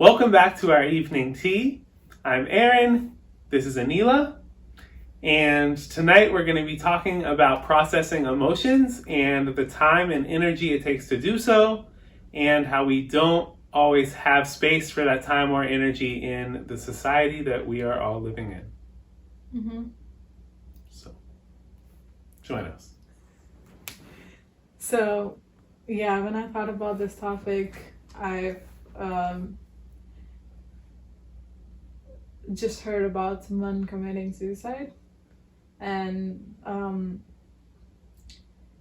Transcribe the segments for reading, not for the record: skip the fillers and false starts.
Welcome back to our evening tea. I'm Aaron, this is Anila, and tonight we're going to be talking about processing emotions and the time and energy it takes to do so, and how we don't always have space for that time or energy in the society that we are all living in. So, join us. So, when I thought about this topic, I've just heard about someone committing suicide, and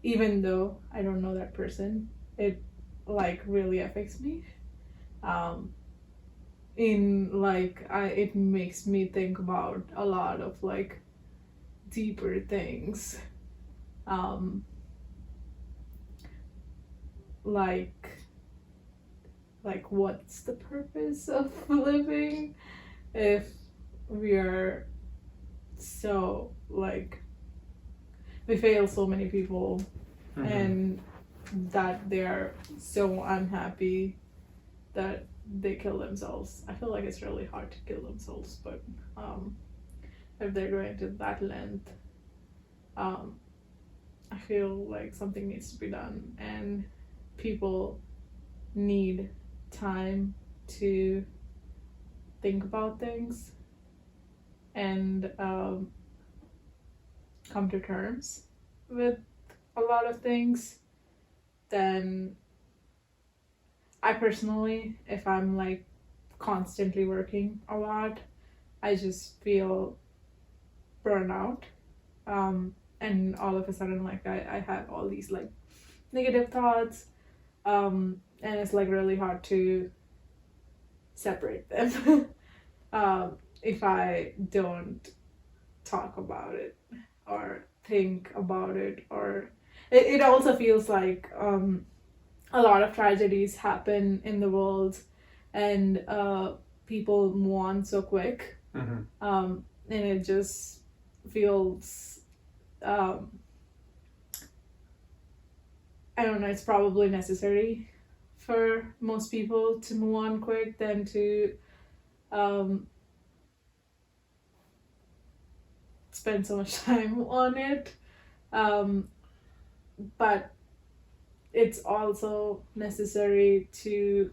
even though I don't know that person, it really affects me. It makes me think about a lot of deeper things. What's the purpose of living if we are so we fail so many people, and that they are so unhappy that they kill themselves. I feel like it's really hard to kill themselves, but if they're going to that length, I feel like something needs to be done, and people need time to think about things and come to terms with a lot of things. Then I personally, if I'm constantly working a lot, I just feel burnout, and all of a sudden I have all these negative thoughts, and it's really hard to separate them if I don't talk about it or think about it. Or it also feels like a lot of tragedies happen in the world, and people move on so quick, and it just feels I don't know, it's probably necessary for most people to move on quick than to spend so much time on it. But it's also necessary to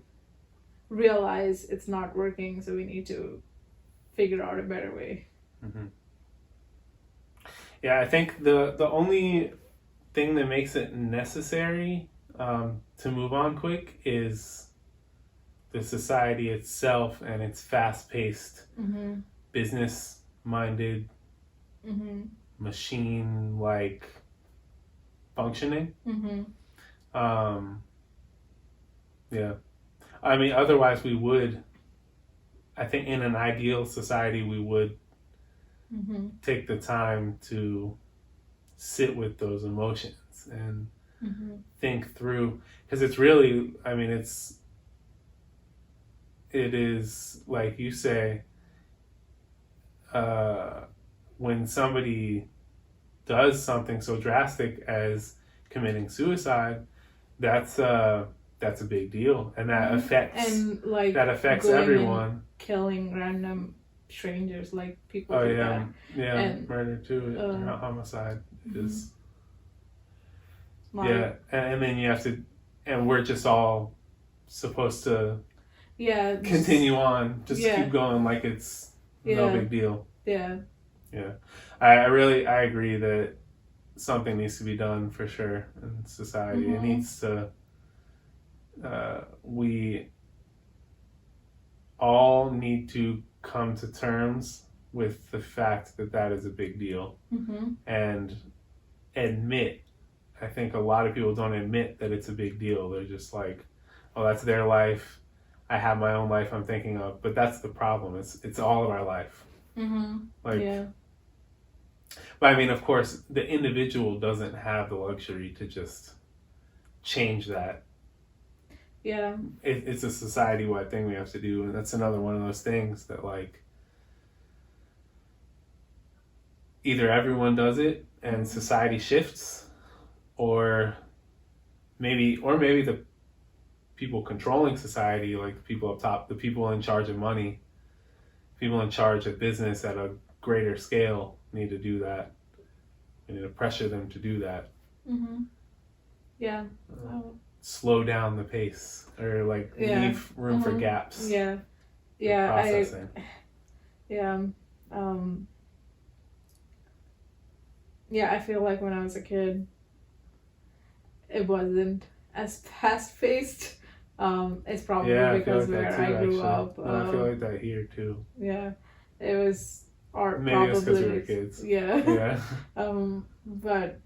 realize it's not working, so we need to figure out a better way. Yeah, I think the only thing that makes it necessary to move on quick is the society itself and its fast-paced, business-minded, machine-like functioning. Yeah. I mean, otherwise we would, I think in an ideal society, we would take the time to sit with those emotions and think through, because it's really, I mean, it is like you say, when somebody does something so drastic as committing suicide, that's a big deal, and that affects everyone. Killing random strangers, people. Oh do yeah, that. yeah, And, murder too, homicide is. Like, yeah, and then you have to, and we're just all supposed to continue on, just keep going like it's no big deal. Yeah. I agree that something needs to be done for sure in society. It needs to, we all need to come to terms with the fact that that is a big deal, and admit. I think a lot of people don't admit that it's a big deal. They're just like, oh, that's their life. I have my own life I'm thinking of. But that's the problem. It's all of our life. But I mean, of course, the individual doesn't have the luxury to just change that. Yeah. It's a society-wide thing we have to do. And that's another one of those things that either everyone does it and society shifts, or maybe the people controlling society, like the people up top, the people in charge of money, people in charge of business at a greater scale need to do that. We need to pressure them to do that. Mm-hmm. Yeah. Slow down the pace, or like leave room for gaps. Yeah. Yeah. Processing. I feel like when I was a kid, it wasn't as fast paced. It's probably because where I grew up. I feel like that here too. Yeah, it was, or maybe probably it's because we were kids. Yeah. But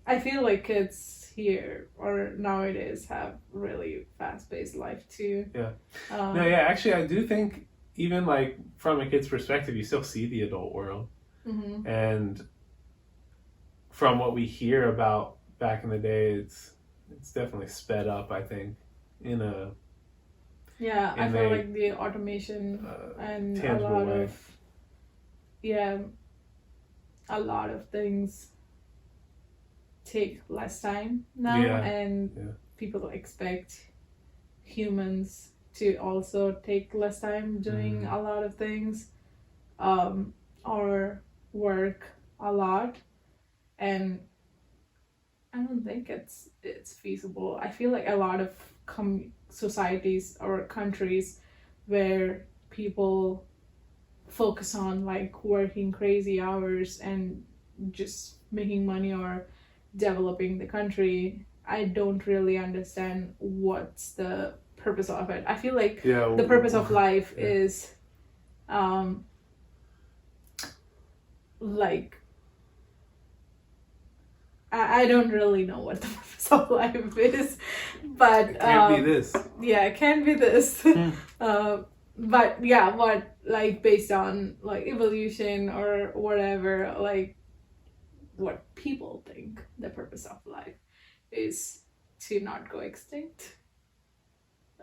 I feel like kids here or nowadays have really fast paced life too. Yeah. Actually, I do think even like from a kid's perspective, you still see the adult world, and from what we hear about back in the day, it's definitely sped up, I think, in a I feel like the automation and a lot of things take less time now, and people expect humans to also take less time doing a lot of things, or work a lot, and I don't think it's feasible. I feel like a lot of societies or countries where people focus on like working crazy hours and just making money or developing the country, I don't really understand what's the purpose of it. I feel like the purpose of life is like, I don't really know what the purpose of life is, but it can't be this. Yeah, it can be this. But yeah, what, like, based on like evolution or whatever, like what people think the purpose of life is to not go extinct.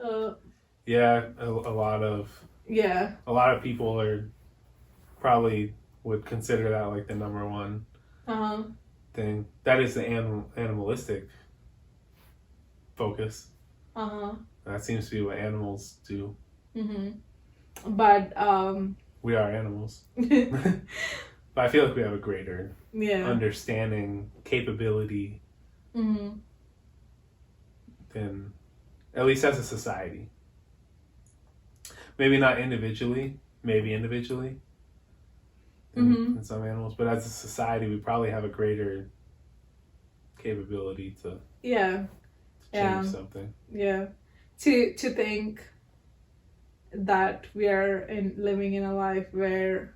A lot of people are probably would consider that like the number one thing. That is the animalistic focus. That seems to be what animals do. But we are animals. But I feel like we have a greater understanding, capability than, at least as a society. Maybe not individually, in some animals, but as a society we probably have a greater capability to change something. To think that we are living in a life where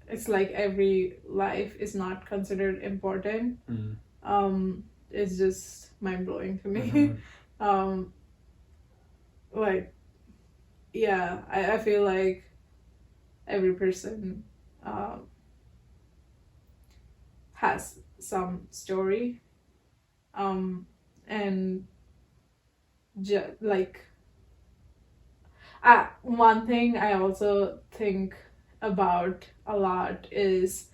it's like every life is not considered important. It's just mind-blowing to me. I feel like every person has some story, and one thing I also think about a lot is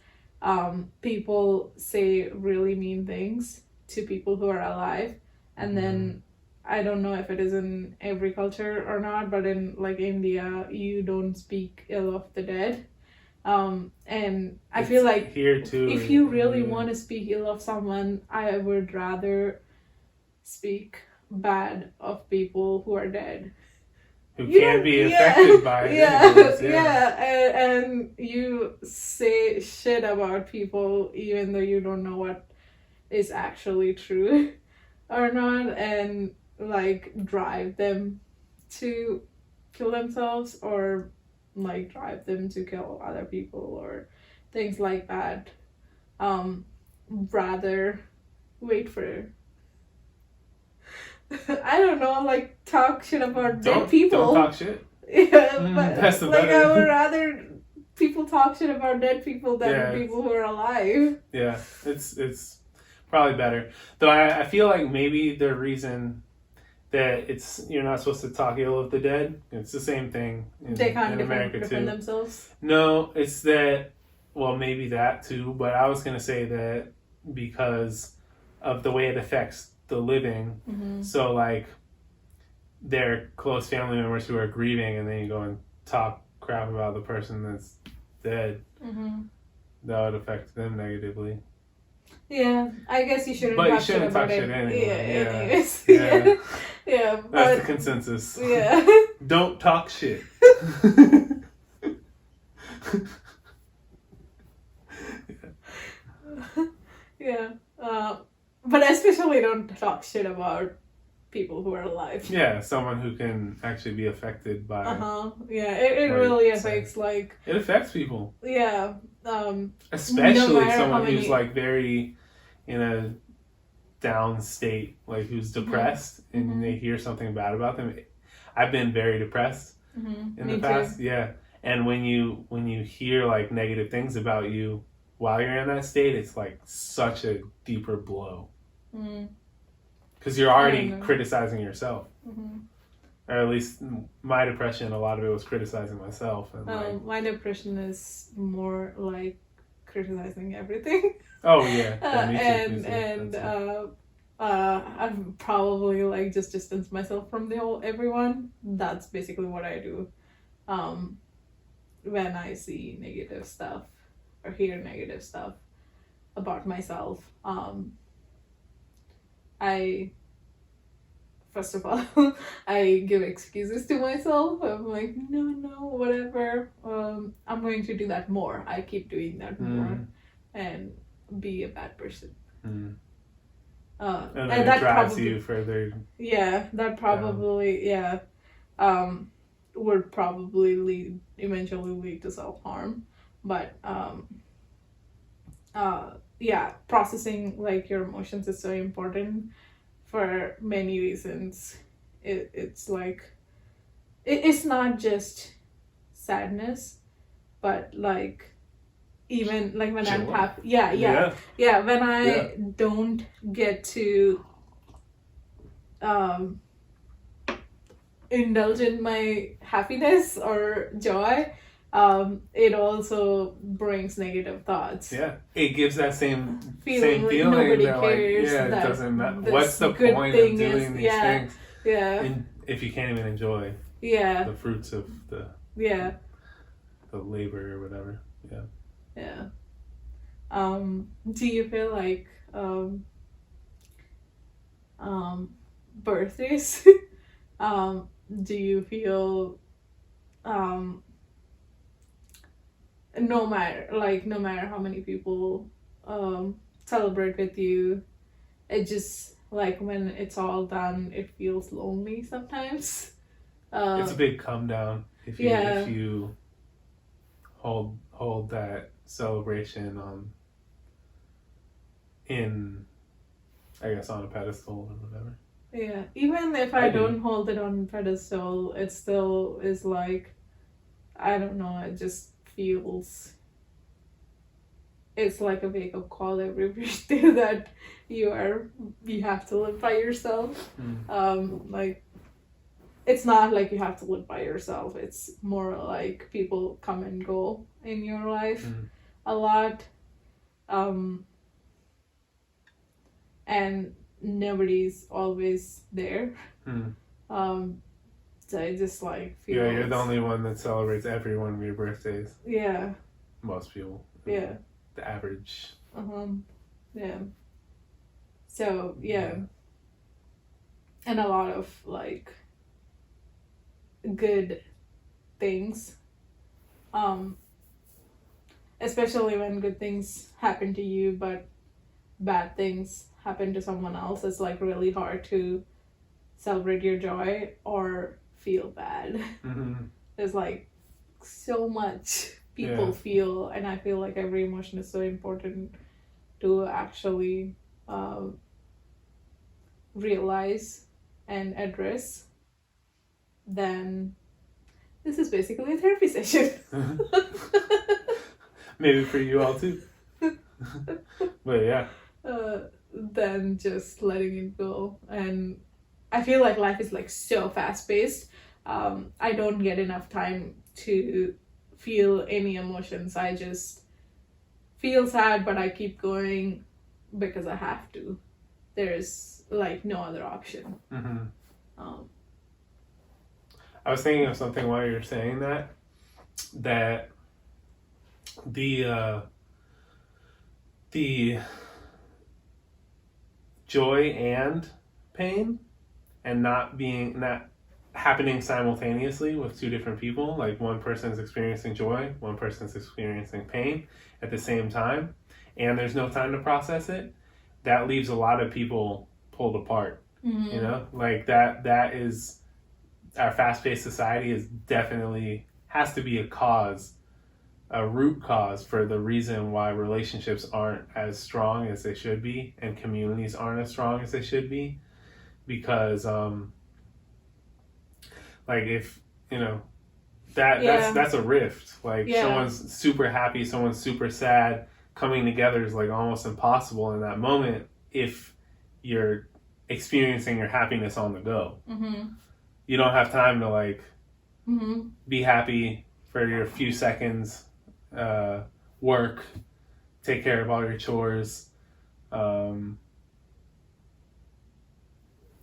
people say really mean things to people who are alive, and then I don't know if it is in every culture or not, but in like India, you don't speak ill of the dead. And I feel like here too, if you really want to speak ill of someone, I would rather speak bad of people who are dead. Who can be affected by it. And you say shit about people even though you don't know what is actually true or not, and like drive them to kill themselves or like drive them to kill other people or things like that. Rather wait for I don't know, like talk shit about dead people. Don't talk shit. But that's the like better. I would rather people talk shit about dead people than people who are alive. Yeah, it's probably better. Though I feel like maybe the reason that you're not supposed to talk ill of the dead, it's the same thing They can't in America defend too. themselves. No, it's that, well, maybe that too, but I was going to say that because of the way it affects the living. So like they're close family members who are grieving, and then you go and talk crap about the person that's dead. That would affect them negatively. Yeah, I guess you shouldn't But talk you shouldn't talk shit anyway. Anyways. Yeah. Yeah. That's the consensus. Yeah. Don't talk shit. Yeah. But especially don't talk shit about people who are alive. Yeah, someone who can actually be affected by. Yeah, it really affects like. It affects people. Yeah. Especially someone who's like very in a down state, like who's depressed, and they hear something bad about them. I've been very depressed in the past. Too. Yeah, and when you hear like negative things about you while you're in that state, it's like such a deeper blow. Because you're already criticizing yourself. Or at least my depression, a lot of it was criticizing myself. And my depression is more like criticizing everything. Oh yeah, me too. I've probably like just distanced myself from everyone. That's basically what I do. When I see negative stuff or hear negative stuff about myself, first of all, I give excuses to myself. I'm like, no, whatever. I'm going to do that more. I keep doing that more and be a bad person. And that drives you further. Yeah, that probably, would probably eventually lead to self-harm. But, processing like your emotions is so important for many reasons. It's like it's not just sadness, but like even like when I'm happy, when I don't get to indulge in my happiness or joy, it also brings negative thoughts. Yeah, it gives that same feeling. Nobody cares. Like, it doesn't matter. What's the point of doing these things? Yeah. If you can't even enjoy. Yeah. The fruits of the. Yeah. The labor or whatever. Yeah. Yeah. Do you feel like birthdays? Do you feel no matter how many people celebrate with you, it just like when it's all done, it feels lonely sometimes. It's a big come down if you hold that celebration in, I guess, on a pedestal or whatever. Yeah, even if I don't hold it on a pedestal, it still is like, I don't know, it just feels, it's like a wake-up call every day that you have to live by yourself. Like, it's not like you have to live by yourself, it's more like people come and go in your life a lot, and nobody's always there. So I just like feel. Yeah, you're the only one that celebrates every one of your birthdays. Yeah. Most people. Yeah. The average. Yeah. So yeah. And a lot of like good things. Especially when good things happen to you, but bad things happen to someone else, it's like really hard to celebrate your joy or feel bad. There's like so much people feel, and I feel like every emotion is so important to actually realize and address. Then this is basically a therapy session. Maybe for you all too. But yeah. Than just letting it go. And I feel like life is like so fast paced. I don't get enough time to feel any emotions. I just feel sad, but I keep going because I have to. There's like no other option. Mm-hmm. Um, I was thinking of something while you were saying that the joy and pain and not happening simultaneously with two different people, like one person's experiencing joy, one person's experiencing pain at the same time, and there's no time to process it, that leaves a lot of people pulled apart. mm-hmm. You know, like that is, our fast-paced society is definitely has to be a root cause for the reason why relationships aren't as strong as they should be and communities aren't as strong as they should be, because like if you know that's a rift, like someone's super happy, someone's super sad, coming together is like almost impossible in that moment if you're experiencing your happiness on the go. Mm-hmm. You don't have time to like mm-hmm. be happy for your few seconds, work, take care of all your chores,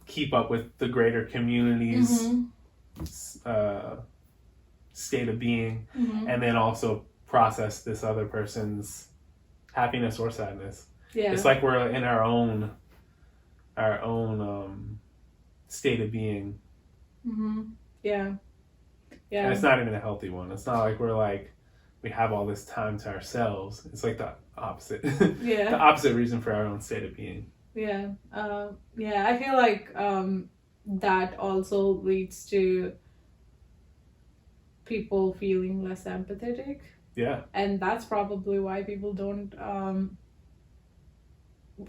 keep up with the greater community's mm-hmm. state of being, mm-hmm. and then also process this other person's happiness or sadness. Yeah. It's like we're in our own state of being. Mm-hmm. Yeah. Yeah. And it's not even a healthy one. It's not like we have all this time to ourselves. It's like the opposite. Yeah. The opposite reason for our own state of being. Yeah. Yeah. I feel like that also leads to people feeling less empathetic. Yeah. And that's probably why people don't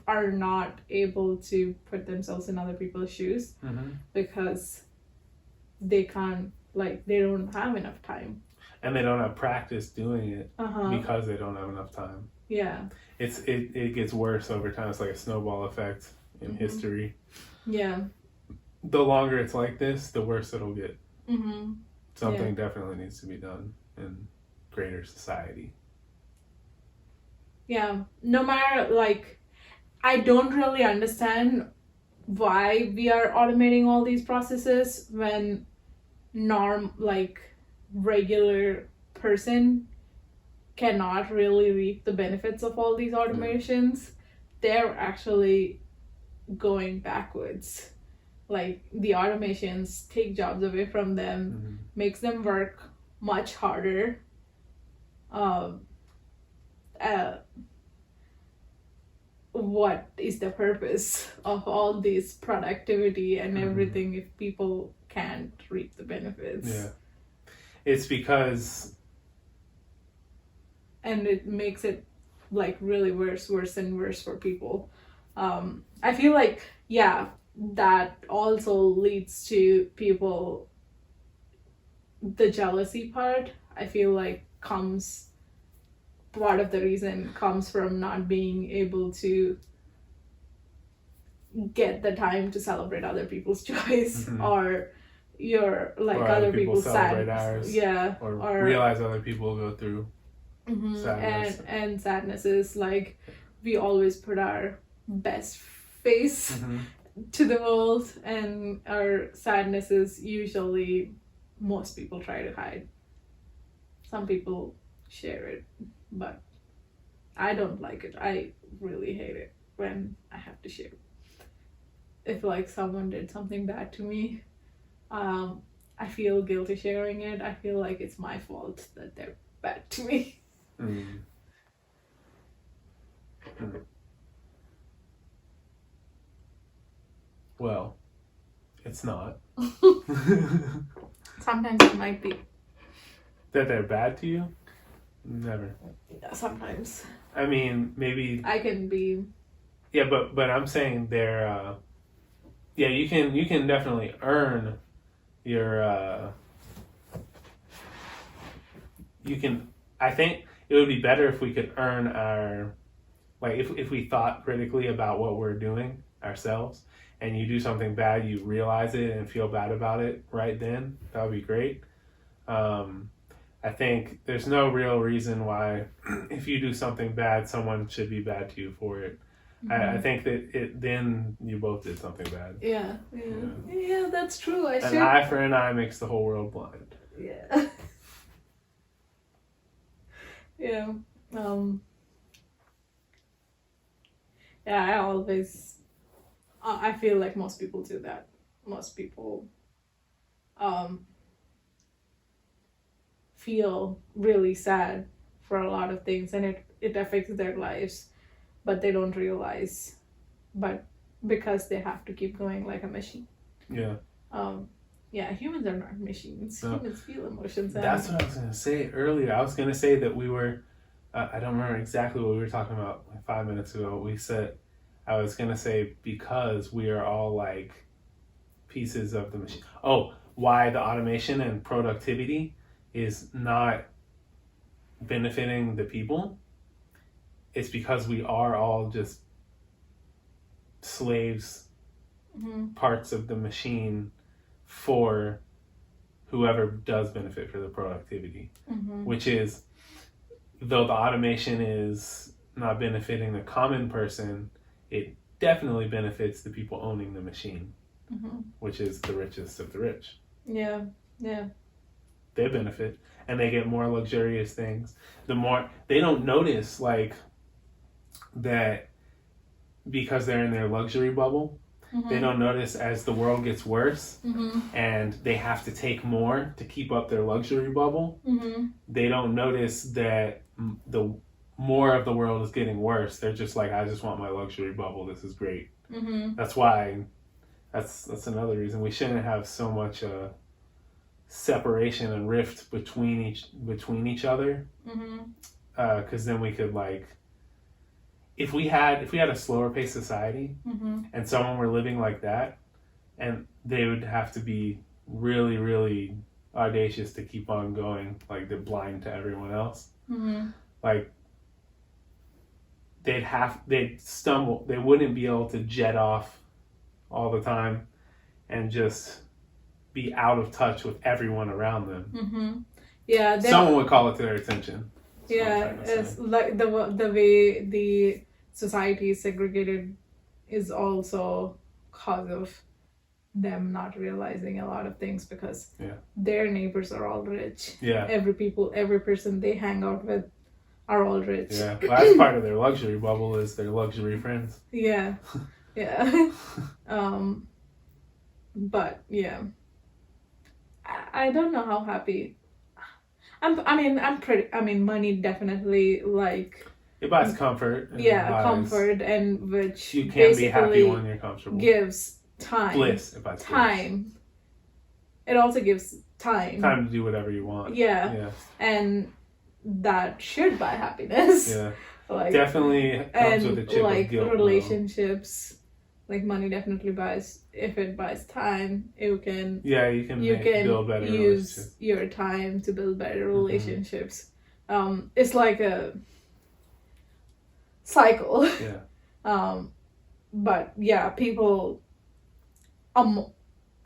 are not able to put themselves in other people's shoes, mm-hmm. because they can't, like, they don't have enough time. And they don't have practice doing it because they don't have enough time. Yeah. It gets worse over time. It's like a snowball effect in history. Yeah. The longer it's like this, the worse it'll get. Mm-hmm. Something definitely needs to be done in greater society. Yeah. No matter, like, I don't really understand why we are automating all these processes when regular person cannot really reap the benefits of all these automations. They're actually going backwards. Like, the automations take jobs away from them, makes them work much harder. What is the purpose of all this productivity and everything if people can't reap the benefits? Yeah. It's because... And it makes it, like, really worse and worse for people. I feel like, that also leads to people... The jealousy part, I feel like, part of the reason comes from not being able to get the time to celebrate other people's joys, or your, like, or other people's sadness. Yeah. Or realize other people go through sadness. And sadness is, like, we always put our best face to the world, and our sadness is usually, most people try to hide. Some people share it, but I don't like it. I really hate it when I have to share. If, like, someone did something bad to me, I feel guilty sharing it. I feel like it's my fault that they're bad to me. Well, it's not. Sometimes it might be. That they're bad to you? Never. Yeah, sometimes. I mean, maybe... I can be... Yeah, but I'm saying they're... Yeah, you can definitely earn your... You can... I think it would be better if we could earn our... Like, if we thought critically about what we're doing ourselves, and you do something bad, you realize it and feel bad about it right then, that would be great. I think there's no real reason why if you do something bad, someone should be bad to you for it. I think that then you both did something bad. Yeah, that's true. An eye for an eye makes the whole world blind. Yeah. Yeah. Yeah, I feel like most people do that. Most people feel really sad for a lot of things, and it affects their lives, but they don't realize, but because they have to keep going like a machine. Yeah. Yeah, humans are not machines. No. Humans feel emotions. That's what I was going to say earlier. I was going to say that we were, I don't remember exactly what we were talking about like 5 minutes ago. I was going to say because we are all like pieces of the machine. Oh, why the automation and productivity is not benefiting the people. It's because we are all just slaves, parts of the machine for whoever does benefit for the productivity, which is, though the automation is not benefiting the common person, it definitely benefits the people owning the machine, which is the richest of the rich. Yeah. They benefit, and they get more luxurious things. The more they don't notice, like, that because they're in their luxury bubble, they don't notice as the world gets worse and they have to take more to keep up their luxury bubble. They don't notice that the more of the world is getting worse. They're just like, I just want my luxury bubble. This is great. That's why. That's another reason we shouldn't have so much separation and rift between each other. Because then we could, like, if we had a slower paced society and someone were living like that, and they would have to be really, really audacious to keep on going, like they're blind to everyone else. Like they'd stumble, they wouldn't be able to jet off all the time and just be out of touch with everyone around them. Yeah, someone would call it to their attention. Yeah, it's like the way the society is segregated is also cause of them not realizing a lot of things, because their neighbors are all rich. Yeah. Every person they hang out with are all rich. Yeah, well, that's part of their luxury bubble, is their luxury friends. Yeah. But yeah, I don't know how happy. Money definitely, like, it buys comfort. Comfort, and which you can be happy when you're comfortable. Gives time. Bliss. It buys time. Bliss. It also gives time. Time to do whatever you want. Yeah. And that should buy happiness. Yeah. Like, definitely comes with a chip of guilt. Relationships, like, money definitely buys. If it buys time, you can build better use your time to build better relationships. It's like a cycle. Yeah. But yeah, people.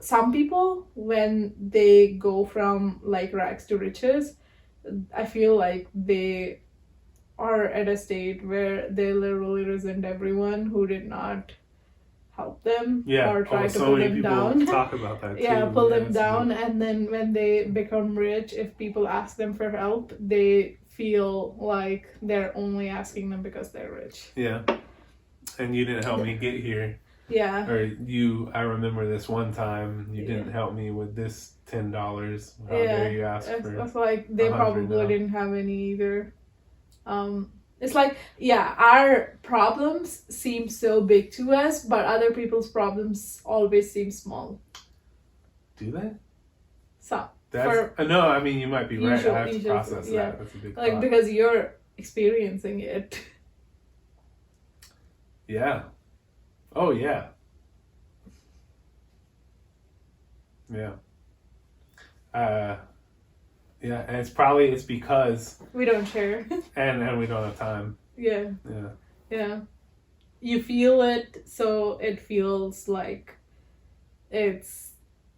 Some people, when they go from, like, rags to riches, I feel like they are at a state where they literally resent everyone who did not help them or try to pull them down. Talk about that too. Pull them down, and then when they become rich, if people ask them for help, they feel like they're only asking them because they're rich. Yeah. And you didn't help me get here. Yeah. Or I remember this one time you didn't help me with this $10. How dare you ask for it's like they probably didn't have any either. It's like, our problems seem so big to us, but other people's problems always seem small. Do they? So. No, I mean, you might be right. I have to process that. That's a big thought. Because you're experiencing it. Yeah. Oh, yeah. Yeah. And it's because we don't share. and we don't have time. Yeah. You feel it, so it feels like it's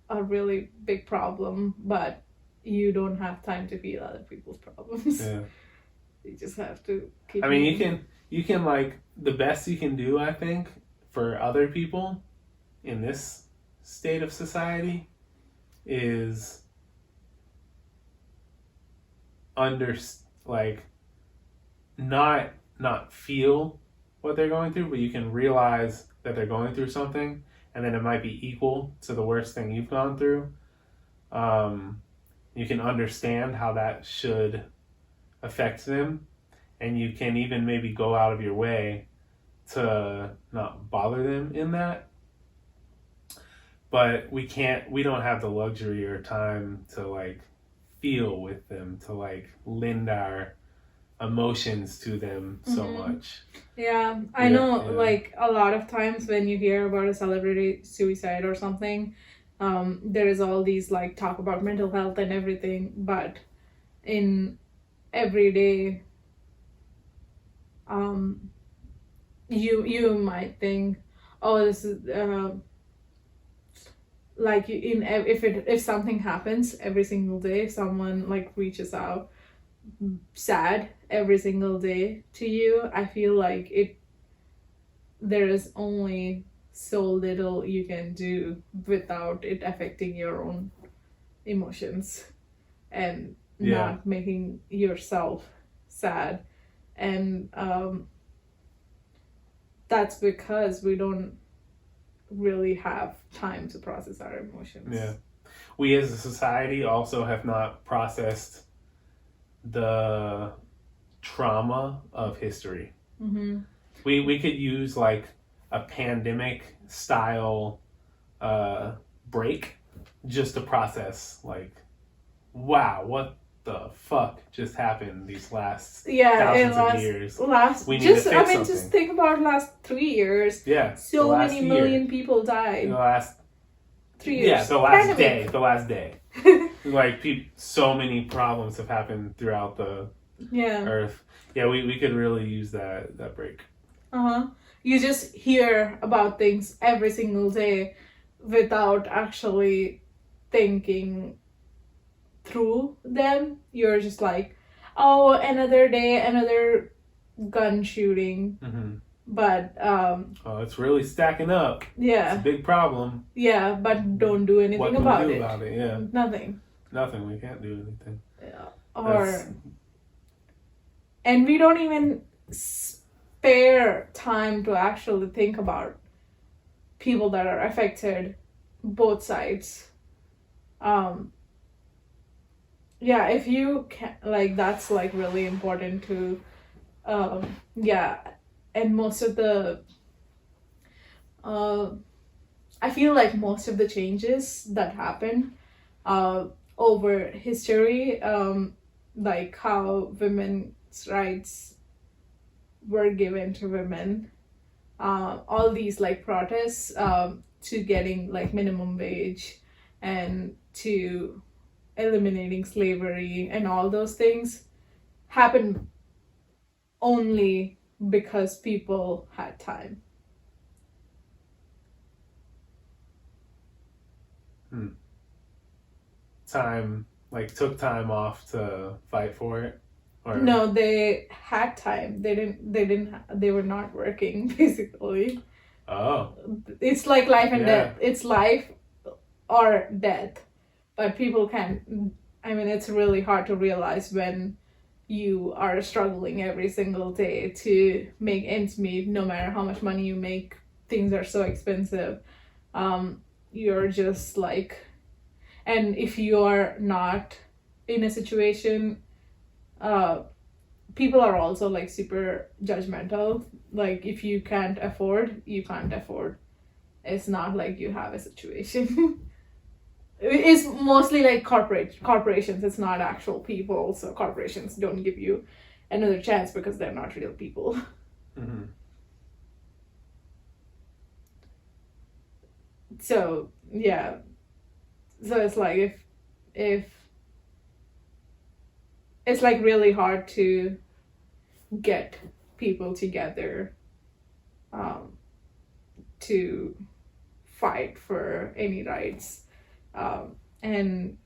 a really big problem, but you don't have time to feel other people's problems. Yeah. You just have to keep. I mean, you can like the best you can do, I think, for other people in this state of society is like not feel what they're going through, but you can realize that they're going through something, and then it might be equal to the worst thing you've gone through. You can understand how that should affect them, and you can even maybe go out of your way to not bother them in that. But we don't have the luxury or time to like feel with them, to like lend our emotions to them so much. Yeah, I know, like a lot of times when you hear about a celebrity suicide or something, there is all these like talk about mental health and everything, but in everyday, you might think, oh, this is like if something happens every single day, someone like reaches out sad every single day to you, I feel like there is only so little you can do without it affecting your own emotions and not making yourself sad. And that's because we don't really have time to process our emotions. Yeah. We as a society also have not processed the trauma of history. Mm-hmm. We could use like a pandemic style break just to process like, wow, what the fuck just happened these last thousands of years. We need to fix something. Just think about last 3 years. Yeah. So many million people died. In the last 3 years. Yeah, the last day. Like so many problems have happened throughout the earth. Yeah, we could really use that break. You just hear about things every single day without actually thinking through them. You're just like, oh, another day, another gun shooting. Mm-hmm. But oh, it's really stacking up. Yeah, it's a big problem. Yeah, but don't do anything about it. Yeah, nothing. We can't do anything. Yeah. And we don't even spare time to actually think about people that are affected, both sides. Yeah, if you can, like, that's like really important to and most of the I feel like most of the changes that happen over history, like how women's rights were given to women, all these like protests to getting like minimum wage and to eliminating slavery and all those things happened only because people had time. Time, like took time off to fight for it? Or... No, they had time. They were not working, basically. Oh. It's like life and death. It's life or death. But people can't, it's really hard to realize when you are struggling every single day to make ends meet. No matter how much money you make, things are so expensive. You're just like, and if you're not in a situation, people are also like super judgmental. Like if you can't afford, you can't afford. It's not like you have a situation. It's mostly like corporations. It's not actual people. So corporations don't give you another chance because they're not real people. Mm-hmm. So yeah, so it's like if it's like really hard to get people together to fight for any rights. And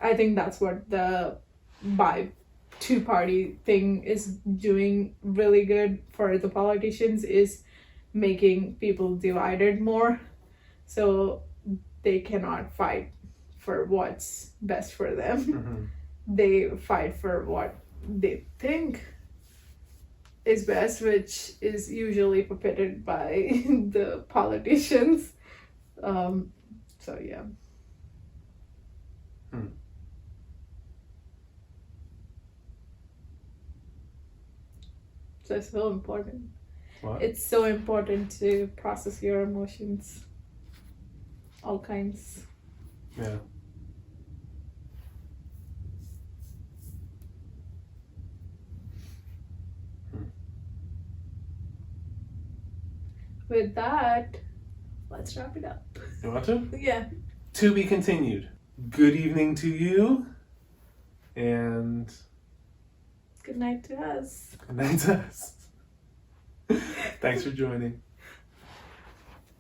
I think that's what the two-party thing is doing really good for the politicians is making people divided more, so they cannot fight for what's best for them. Mm-hmm. They fight for what they think is best, which is usually puppeted by the politicians. So yeah. So it's so important. What? It's so important to process your emotions, all kinds. Yeah. With that, let's wrap it up. You want to? Yeah. To be continued. Good evening to you, and Good night to us. good night to us. Thanks for joining.